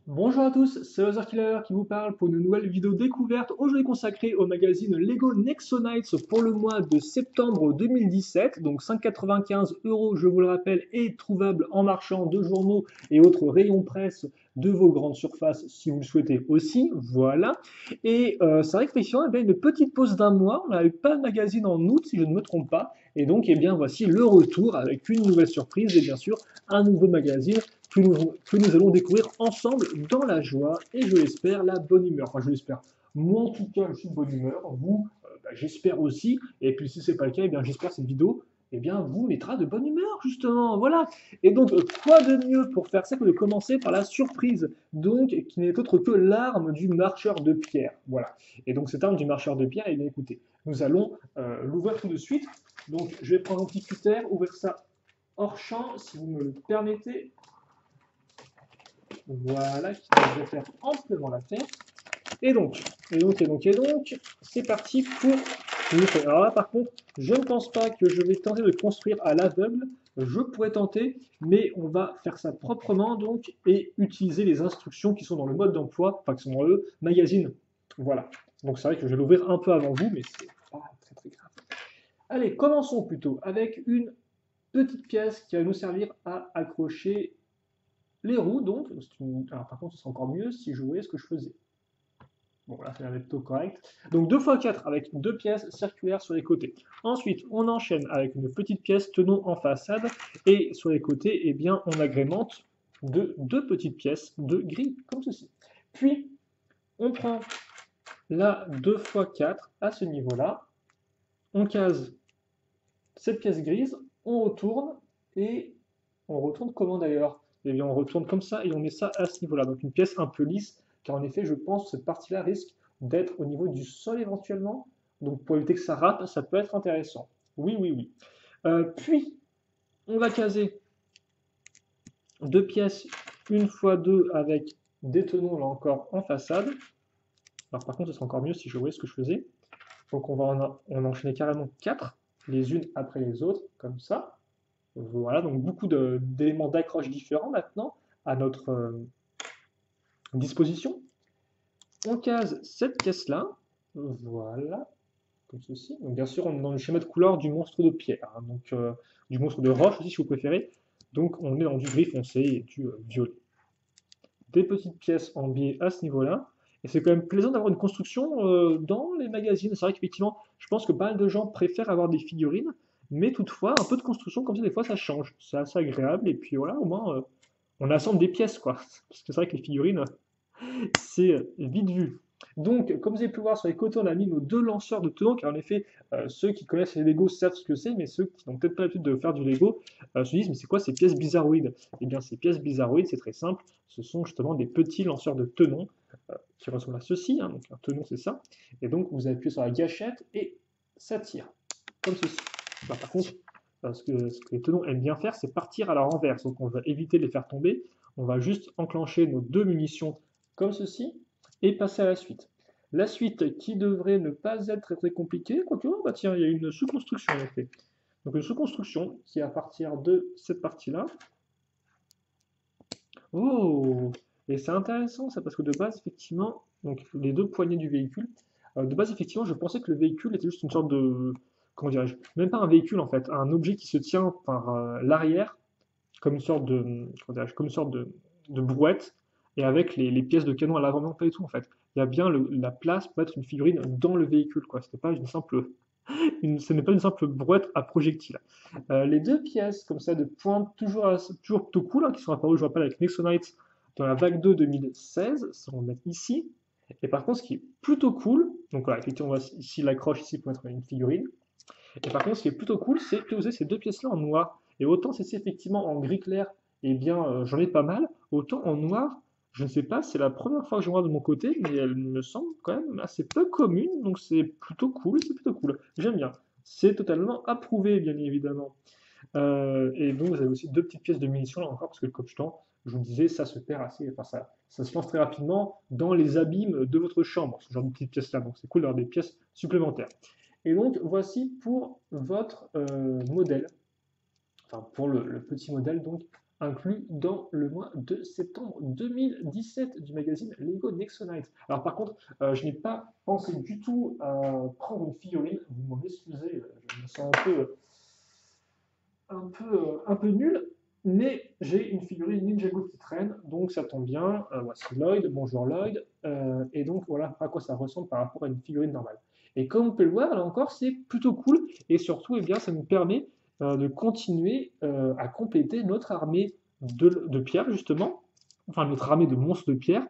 Bonjour à tous, c'est Killer qui vous parle pour une nouvelle vidéo découverte aujourd'hui consacrée au magazine Lego Nexonites pour le mois de septembre 2017. Donc 5,95 €, je vous le rappelle, est trouvable en marchand de journaux et autres rayons presse de vos grandes surfaces si vous le souhaitez aussi. Voilà. Et c'est vrai qu'effectivement, il y avait une petite pause d'un mois. On n'avait pas de magazine en août si je ne me trompe pas. Et donc, eh bien, voici le retour avec une nouvelle surprise et bien sûr un nouveau magazine que nous allons découvrir ensemble dans la joie et je l'espère la bonne humeur. Enfin, je l'espère. Moi, en tout cas, je suis de bonne humeur. Vous, j'espère aussi. Et puis, si c'est pas le cas, eh bien, j'espère que cette vidéo vous mettra de bonne humeur, justement. Voilà. Et donc, quoi de mieux pour faire ça que de commencer par la surprise, donc, qui n'est autre que l'arme du marcheur de pierre. Voilà. Et donc, cette arme du marcheur de pierre, eh bien, écoutez, nous allons l'ouvrir tout de suite. Donc, je vais prendre un petit cutter, ouvrir ça hors champ, si vous me le permettez. Voilà, qui devrait faire amplement l'affaire. Et donc, c'est parti pour le faire. Alors là, par contre, je ne pense pas que je vais tenter de construire à l'aveugle. Je pourrais tenter, mais on va faire ça proprement donc et utiliser les instructions qui sont dans le mode d'emploi, enfin qui sont dans le magazine. Voilà. Donc c'est vrai que je vais l'ouvrir un peu avant vous, mais c'est pas très très grave. Allez, commençons plutôt avec une petite pièce qui va nous servir à accrocher les roues, donc. Alors, par contre, ce serait encore mieux si je voyais ce que je faisais. Bon, là, ça a l'air plutôt correct. Donc 2 x 4 avec 2 pièces circulaires sur les côtés. Ensuite, on enchaîne avec une petite pièce tenon en façade. Et sur les côtés, eh bien, on agrémente de 2 petites pièces de gris, comme ceci. Puis, on prend la 2 x 4 à ce niveau-là. On case cette pièce grise, on retourne, et on retourne comment d'ailleurs? Eh bien, on retourne comme ça et on met ça à ce niveau-là. Donc une pièce un peu lisse, car en effet, je pense que cette partie-là risque d'être au niveau du sol éventuellement. Donc pour éviter que ça rate, ça peut être intéressant. Oui, oui, oui. Puis, on va caser 2 pièces 1 x 2 avec des tenons là encore en façade. Alors par contre, ce serait encore mieux si je voyais ce que je faisais. Donc on va en enchaîner carrément 4, les unes après les autres, comme ça. Voilà, donc beaucoup d'éléments d'accroche différents maintenant à notre disposition. On case cette pièce-là, voilà, comme ceci. Donc bien sûr, on est dans le schéma de couleur du monstre de pierre, hein, donc du monstre de roche aussi si vous préférez. Donc on est dans du gris foncé et du violet. Des petites pièces en biais à ce niveau-là. Et c'est quand même plaisant d'avoir une construction dans les magazines. C'est vrai qu'effectivement, je pense que pas mal de gens préfèrent avoir des figurines, mais toutefois, un peu de construction comme ça, des fois, ça change. C'est assez agréable. Et puis voilà, au moins, on assemble des pièces, quoi. Parce que c'est vrai que les figurines, c'est vite vu. Donc, comme vous avez pu voir sur les côtés, on a mis nos 2 lanceurs de tenons, car en effet, ceux qui connaissent les Lego savent ce que c'est, mais ceux qui n'ont peut-être pas l'habitude de faire du Lego se disent, mais c'est quoi ces pièces bizarroïdes? Eh bien, ces pièces bizarroïdes, c'est très simple, ce sont justement des petits lanceurs de tenons qui ressemblent à ceci, hein, donc un tenon c'est ça, et donc vous appuyez sur la gâchette et ça tire, comme ceci. Bah, par contre, ce que les tenons aiment bien faire, c'est partir à la renverse, donc on va éviter de les faire tomber, on va juste enclencher nos 2 munitions comme ceci, et passer à la suite. La suite qui devrait ne pas être très très compliquée, quoique, oh, bah tiens, il y a une sous-construction en effet. Donc une sous-construction qui est à partir de cette partie-là. Oh! Et c'est intéressant ça, parce que de base, effectivement, donc les 2 poignées du véhicule, de base, effectivement, je pensais que le véhicule était juste une sorte de, comment dirais-je, même pas un véhicule en fait, un objet qui se tient par l'arrière, comme une sorte de, comment dirais-je, comme une sorte de brouette, et avec les pièces de canon à l'avant, non pas du tout en fait. Il y a bien la place pour mettre une figurine dans le véhicule, quoi. C'était pas une simple, ce n'est pas une simple brouette à projectile. Les 2 pièces comme ça de pointe toujours plutôt cool, hein, qui sont apparues, je rappelle, avec Nexonites dans la vague 2 2016, ça on va mettre ici. Et par contre, ce qui est plutôt cool, donc voilà, effectivement, on va ici l'accroche ici pour mettre une figurine. Et par contre, ce qui est plutôt cool, c'est que vous avez ces 2 pièces-là en noir. Et autant c'est effectivement en gris clair, eh bien, j'en ai pas mal. Autant en noir, je ne sais pas, c'est la première fois que je vois de mon côté, mais elle me semble quand même assez peu commune. Donc c'est plutôt cool, c'est plutôt cool. J'aime bien. C'est totalement approuvé, bien évidemment. Et donc, vous avez aussi 2 petites pièces de munitions là encore, parce que le coach-temps, je vous disais, ça se perd assez, enfin, ça se lance très rapidement dans les abîmes de votre chambre, ce genre de petites pièces-là. Donc, c'est cool d'avoir des pièces supplémentaires. Et donc, voici pour votre modèle, enfin, pour le petit modèle, donc, inclus dans le mois de septembre 2017 du magazine Lego Nexonite. Alors par contre, je n'ai pas pensé du tout à prendre une figurine, vous m'en excusez, je me sens un peu nul, mais j'ai une figurine Ninjago qui traîne, donc ça tombe bien. Voici Lloyd, bonjour Lloyd, et donc voilà à quoi ça ressemble par rapport à une figurine normale. Et comme on peut le voir, là encore, c'est plutôt cool, et surtout, eh bien, ça nous permet de continuer à compléter notre armée de pierre, justement, enfin notre armée de monstres de pierre,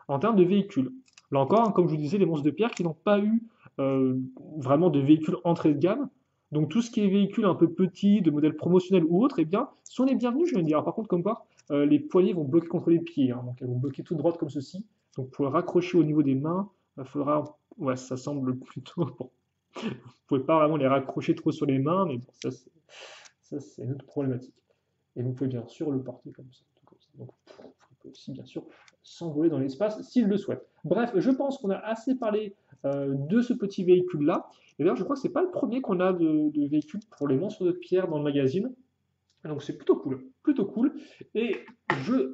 en termes de véhicules. Là encore, hein, comme je vous disais, les monstres de pierre qui n'ont pas eu euh, vraiment de véhicules entrée de gamme. Donc tout ce qui est véhicule un peu petit, de modèle promotionnel ou autre, eh bien, sont les bienvenus, je vais dire. Alors, par contre, comme quoi, les poignées vont bloquer contre les pieds, hein, donc elles vont bloquer tout droite comme ceci. Donc pour le raccrocher au niveau des mains, il faudra, ouais, ça semble plutôt bon. Vous pouvez pas vraiment les raccrocher trop sur les mains, mais bon, ça c'est une autre problématique. Et vous pouvez bien sûr le porter comme ça, tout comme ça. Donc vous pouvez aussi bien sûr s'envoler dans l'espace s'il le souhaite. Bref, je pense qu'on a assez parlé de ce petit véhicule-là. Et d'ailleurs, je crois que c'est pas le premier qu'on a de véhicule pour les monstres de pierre dans le magazine. Donc c'est plutôt cool, plutôt cool. Et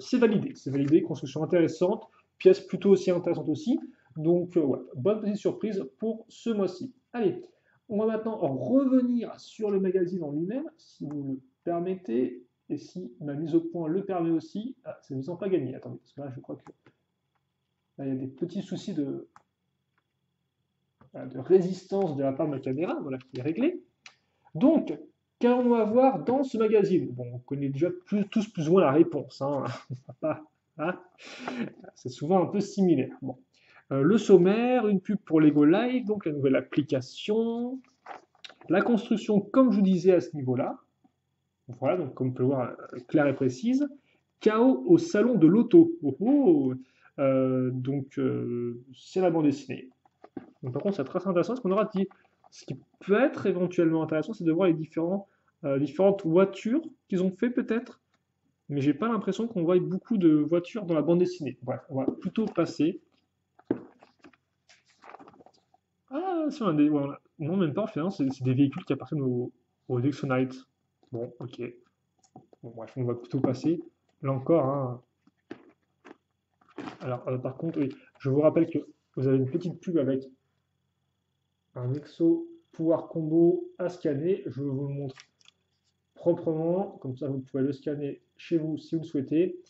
c'est validé, construction intéressante, pièce plutôt aussi intéressante aussi. Donc ouais, bonne petite surprise pour ce mois-ci. Allez, on va maintenant revenir sur le magazine en lui-même, si vous le permettez, et si ma mise au point le permet aussi. Ah, ça ne me semble pas gagné. Attendez, parce que là, je crois que là, il y a des petits soucis de résistance de la part de ma caméra, voilà, qui est réglé. Donc, qu'allons-nous avoir dans ce magazine? Bon, on connaît déjà tous plus ou moins la réponse, hein. Hein. C'est souvent un peu similaire. Bon. Le sommaire, une pub pour Lego Live, donc la nouvelle application, la construction, comme je vous disais à ce niveau-là. Voilà, donc comme on peut le voir, claire et précise. Chaos au salon de l'auto. Oh, oh. Donc, c'est la bande dessinée. Donc, par contre, c'est très intéressant ce qu'on aura dit. Ce qui peut être éventuellement intéressant, c'est de voir les différentes voitures qu'ils ont fait peut-être. Mais j'ai pas l'impression qu'on voit beaucoup de voitures dans la bande dessinée. Bref, on va plutôt passer. Ah, si on a des. Voilà. Non, même pas, en fait, c'est des véhicules qui appartiennent au Dexonite. Bon, ok. Bon, bref, on va plutôt passer. Là encore, hein. Alors, par contre, oui, je vous rappelle que vous avez une petite pub avec un Exo pouvoir combo à scanner. Je vous le montre proprement, comme ça vous pouvez le scanner chez vous si vous le souhaitez.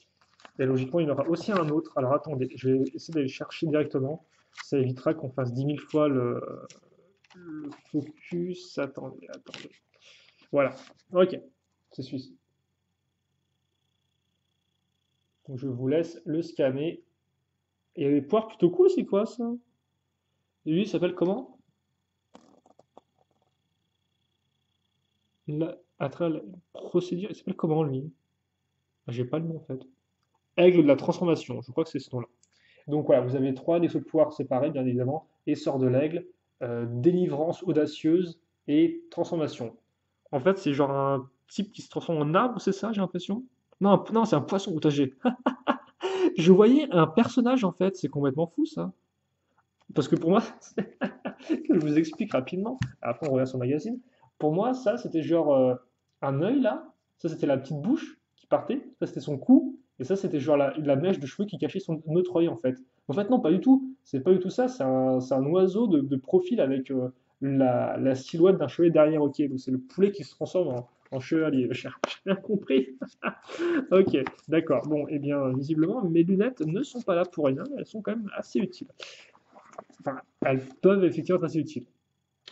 Et logiquement, il y en aura aussi un autre. Alors attendez, je vais essayer d'aller chercher directement. Ça évitera qu'on fasse 10 000 fois le focus. Attendez. Voilà, ok, c'est celui-ci. Donc je vous laisse le scanner. Et il y a des poires plutôt cool, c'est quoi ça? Et lui, il s'appelle comment? À travers la procédure, il s'appelle comment lui? Ah, j'ai pas le nom en fait. Aigle de la transformation, je crois que c'est ce nom-là. Donc voilà, vous avez trois défauts de pouvoir séparés, bien évidemment. Essor de l'aigle, délivrance audacieuse et transformation. En fait, c'est genre un type qui se transforme en arbre, c'est ça, j'ai l'impression? Non, non, c'est un poisson outager. Je voyais un personnage en fait, c'est complètement fou ça. Parce que pour moi, je vous explique rapidement, après on regarde son magazine. Pour moi, ça c'était genre un œil là, ça c'était la petite bouche qui partait, ça c'était son cou, et ça c'était genre la mèche de cheveux qui cachait son autre œil en fait. En fait, non, pas du tout, c'est pas du tout ça, c'est un oiseau de profil avec la silhouette d'un chevalier derrière, ok, donc c'est le poulet qui se transforme en chevalier, j'ai bien compris. Ok, d'accord, bon, et bien visiblement mes lunettes ne sont pas là pour rien, elles sont quand même assez utiles. Enfin, elles peuvent effectivement être assez utiles.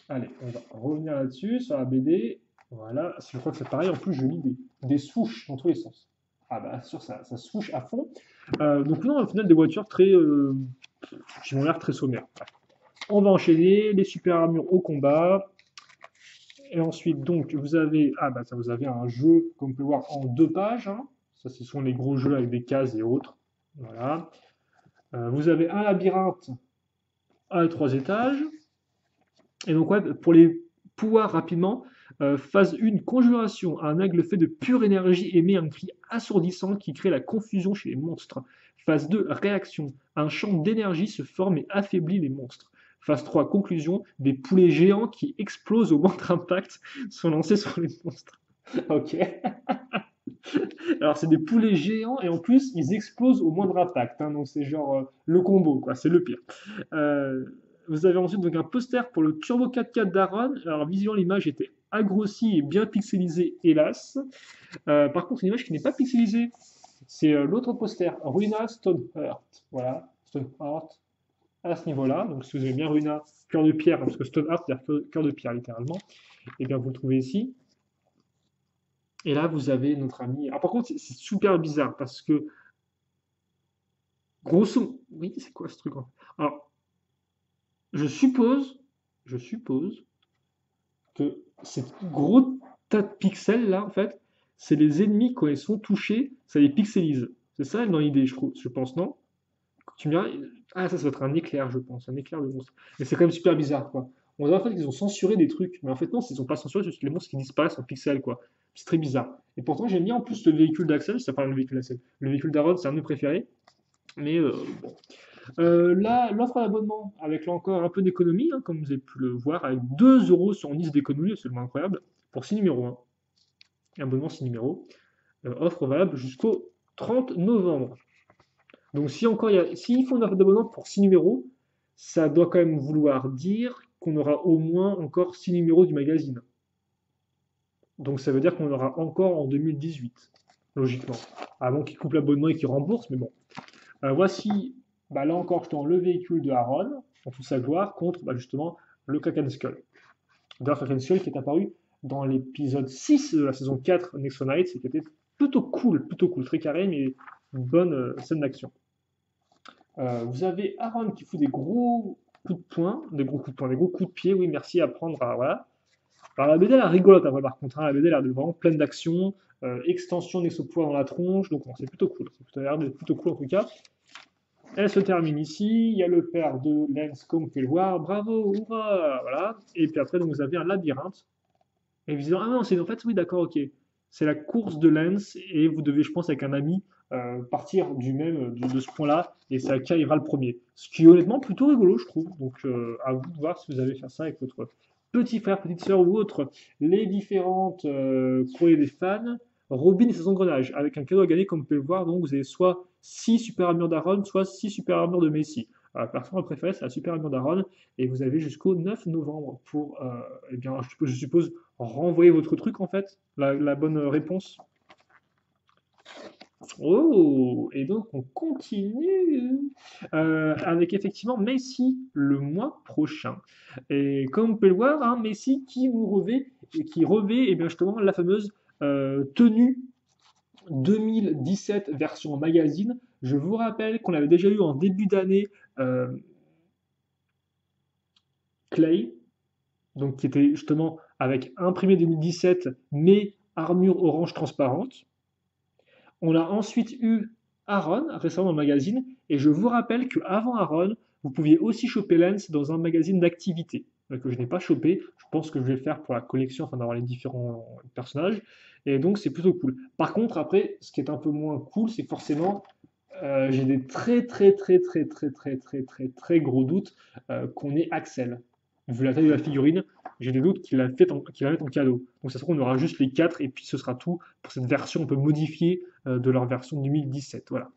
Allez, on va revenir là-dessus, sur la BD. Voilà, je crois que c'est pareil. En plus, je lis des souches dans tous les sens. Ah bah, sûr, ça souche à fond. Donc, non, au final, des voitures qui m'ont l'air très sommaires. On va enchaîner les super armures au combat. Et ensuite, donc, vous avez un jeu, comme on peut le voir, en 2 pages, hein. Ça, ce sont les gros jeux avec des cases et autres. Voilà. Vous avez un labyrinthe à 3 étages. Et donc, ouais, pour les pouvoirs rapidement, phase 1, conjuration. Un aigle fait de pure énergie émet un cri assourdissant qui crée la confusion chez les monstres. Phase 2, réaction. Un champ d'énergie se forme et affaiblit les monstres. Phase 3, conclusion. Des poulets géants qui explosent au moindre impact sont lancés sur les monstres. Ok. Alors, c'est des poulets géants et en plus, ils explosent au moindre impact, hein, donc c'est genre le combo, quoi, c'est le pire. Euh, Vous avez ensuite donc un poster pour le Turbo 4x4 d'Aaron. Alors, visuellement, l'image était agrossie et bien pixelisée, hélas. Par contre, une image qui n'est pas pixelisée, c'est l'autre poster, Ruina Stoneheart. Voilà, Stoneheart à ce niveau-là. Donc, si vous avez bien Ruina, cœur de pierre, parce que Stoneheart, c'est-à-dire cœur de pierre, littéralement, et bien vous le trouvez ici. Et là, vous avez notre ami. Alors, par contre, c'est super bizarre parce que, grosso. Oui, c'est quoi ce truc en fait. Alors, je suppose, je suppose que ces gros tas de pixels là, en fait, c'est les ennemis quand ils sont touchés, ça les pixelise. C'est ça dans l'idée, je pense, non? Tu me diras, ah, ça va être un éclair, je pense, un éclair de monstre. Mais c'est quand même super bizarre, quoi. On dirait en fait qu'ils ont censuré des trucs, mais en fait non, ils ont pas censuré, c'est juste les monstres qui disparaissent en pixels, quoi. C'est très bizarre. Et pourtant, j'aime bien en plus le véhicule d'Axel, ça parle le véhicule d'Axel. Le véhicule d'Aaron, c'est un de mes préférés, mais bon. Là, l'offre d'abonnement, avec là encore un peu d'économie, hein, comme vous avez pu le voir, avec 2 euros sur 10 d'économie, absolument incroyable, pour 6 numéros, hein. Abonnement 6 numéros. Offre valable jusqu'au 30 novembre. Donc si encore s'ils font une offre d'abonnement pour 6 numéros, ça doit quand même vouloir dire qu'on aura au moins encore 6 numéros du magazine. Donc ça veut dire qu'on aura encore en 2018, logiquement. Avant qu'ils coupent l'abonnement et qu'ils remboursent, mais bon. Voici, bah, là encore, justement, le véhicule de Aaron, en toute sa gloire, contre bah, justement le Kraken Skull. D'ailleurs, Kraken Skull qui est apparu dans l'épisode 6 de la saison 4 Next on Night, et qui était plutôt cool, très carré, mais une bonne scène d'action. Vous avez Aaron qui fout des gros coups de poing, des gros coups de poing, des gros coups de pied, oui, merci à prendre à, voilà. Alors la BD elle est rigolote, hein, par contre, hein, la BD elle a l'air vraiment pleine d'action, extension d'exo-poids dans la tronche, donc bon, c'est plutôt cool, ça a l'air d'être plutôt cool en tout cas. Elle se termine ici, il y a le père de Lance, comme vous pouvez le voir, bravo, hurrah, voilà. Et puis après, donc, vous avez un labyrinthe. Et vous dites, ah non, c'est en fait, oui, d'accord, ok. C'est la course de Lance, et vous devez, je pense, avec un ami, partir de ce point-là, et c'est à qui arrivera le premier. Ce qui est honnêtement plutôt rigolo, je trouve. Donc, à vous de voir si vous allez faire ça avec votre petit frère, petite sœur ou autre. Les différentes courriers des fans. Robin et ses engrenages, avec un cadeau à gagner, comme vous pouvez le voir. Donc, vous avez soit 6 super armures d'Aaron, soit 6 super armures de Messi. La personne préférée, c'est la super armure d'Aaron, et vous avez jusqu'au 9 novembre pour, eh bien, je suppose, renvoyer votre truc en fait, la bonne réponse. Oh, et donc on continue avec effectivement Messi le mois prochain. Et comme vous pouvez le voir, hein, Messi qui revêt et bien justement la fameuse tenue 2017 version magazine. Je vous rappelle qu'on avait déjà eu en début d'année Clay, donc qui était justement avec imprimé 2017 mais armure orange transparente. On a ensuite eu Aaron récemment dans le magazine, et je vous rappelle qu'avant Aaron, vous pouviez aussi choper Lance dans un magazine d'activité que je n'ai pas chopé. Je pense que je vais le faire pour la collection afin d'avoir les différents personnages, et donc c'est plutôt cool. Par contre, après, ce qui est un peu moins cool, c'est que forcément, j'ai des très gros doutes qu'on ait Axel. Vu la taille de la figurine, j'ai des doutes qu'il la mette en cadeau. Donc ça se trouve, on aura juste les 4 et puis ce sera tout pour cette version un peu modifiée de leur version 2017. Voilà.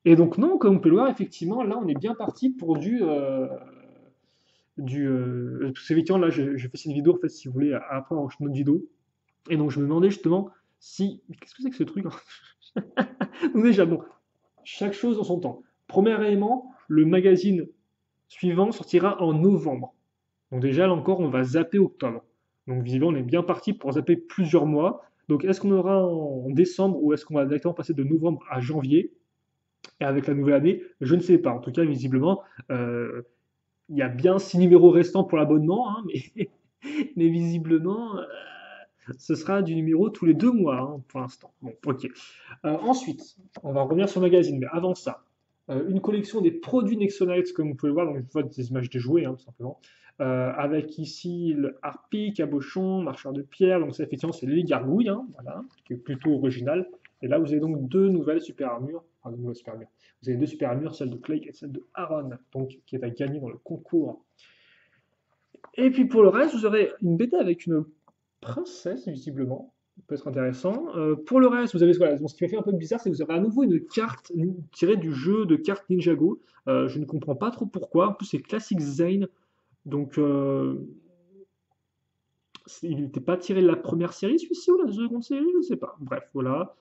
Et donc non, comme on peut le voir, effectivement, là on est bien parti pour c'est effectivement là je fais cette vidéo en fait si vous voulez après en chemin de vidéo. Et donc je me demandais justement si. Mais qu'est-ce que c'est que ce truc? Donc déjà bon, chaque chose en son temps. Premier élément, le magazine suivant sortira en novembre. Donc déjà, là encore, on va zapper octobre. Donc visiblement, on est bien parti pour zapper plusieurs mois. Donc est-ce qu'on aura en décembre ou est-ce qu'on va directement passer de novembre à janvier? Et avec la nouvelle année, je ne sais pas. En tout cas, visiblement, il y a bien 6 numéros restants pour l'abonnement, hein, mais visiblement, ce sera du numéro tous les 2 mois hein, pour l'instant. Bon, ok. Ensuite, on va revenir sur le magazine, mais avant ça, une collection des produits Nexonites, comme vous pouvez le voir, donc je vois des images de jouets, hein, tout simplement. Avec ici le harpie, cabochon, marcheur de pierre, donc ça effectivement c'est les gargouilles, hein, voilà, qui est plutôt original. Et là vous avez donc deux nouvelles super armures, enfin deux nouvelles super armures. Vous avez deux super armures, celle de Clay et celle de Aaron, donc qui est à gagner dans le concours. Et puis pour le reste, vous aurez une BD avec une princesse visiblement. peut être intéressant. Pour le reste, vous avez, voilà, bon, ce qui m'a fait un peu bizarre, c'est que vous avez à nouveau une carte tirée du jeu de cartes Ninjago. Je ne comprends pas trop pourquoi. En plus, c'est Classic Zane, donc il n'était pas tiré de la première série, celui-ci, ou la seconde série, je ne sais pas. Bref, voilà.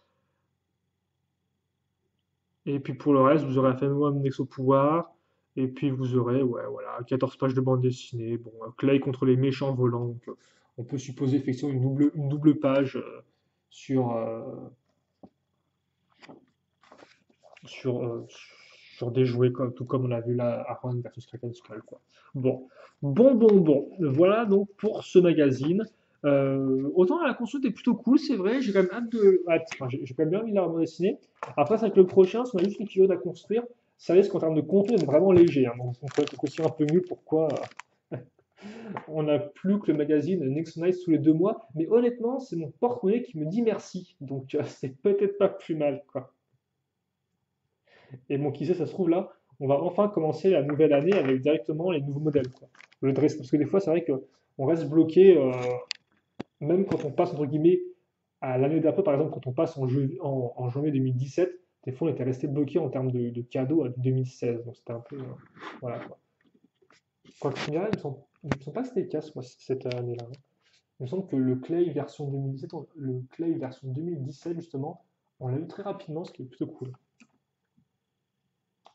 Et puis pour le reste, vous aurez un phénomène d'exo-pouvoir. Et puis vous aurez, ouais, voilà, 14 pages de bande dessinée. Bon, Clay contre les méchants volants. Donc, on peut supposer effectivement une double page sur, sur, euh, sur des jouets, tout comme on a vu là, Aaron versus Kraken Skull, quoi. Bon, bon. Voilà donc pour ce magazine. Autant la console est plutôt cool, c'est vrai. J'ai quand même enfin, j'ai quand même bien envie de la bande dessinée. Après, c'est vrai que le prochain, si on a juste l'épisode à construire, ça risque en termes de contenu d'être vraiment léger, hein. Donc, on peut être aussi un peu mieux pourquoi on n'a plus que le magazine Next Night tous les 2 mois. Mais honnêtement, c'est mon porte-monnaie qui me dit merci. Donc, c'est peut-être pas plus mal, quoi. Et bon, qui sait, ça se trouve là, on va enfin commencer la nouvelle année avec directement les nouveaux modèles, quoi. Le dress, parce que des fois, c'est vrai qu'on reste bloqué, même quand on passe, entre guillemets, à l'année d'après, par exemple, quand on passe en janvier 2017, des fois, on était resté bloqué en termes de cadeaux à 2016. Donc, c'était un peu. Voilà, quoi. Quoi qu'il y a, ils me sont pas c'était casse, moi, cette année-là, hein. Il me semble que le Clay version 2017, le Clay version 2017, justement, on l'a eu très rapidement, ce qui est plutôt cool.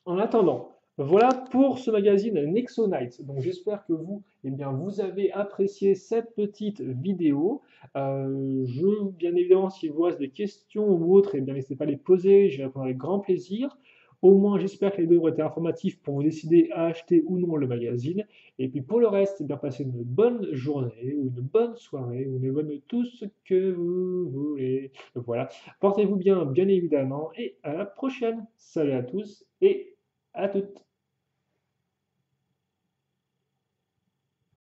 En attendant, voilà pour ce magazine Nexo Night. Donc j'espère que vous, eh bien, vous avez apprécié cette petite vidéo. Bien évidemment, si vous avez des questions ou autres, eh bien, n'hésitez pas à les poser, je vais répondre avec grand plaisir. Au moins, j'espère que les vidéos ont été informatifs pour vous décider à acheter ou non le magazine. Et puis pour le reste, eh bien, passez une bonne journée ou une bonne soirée ou une bonne tout ce que vous voulez. Voilà. Portez-vous bien, bien évidemment, et à la prochaine. Salut à tous et à toutes.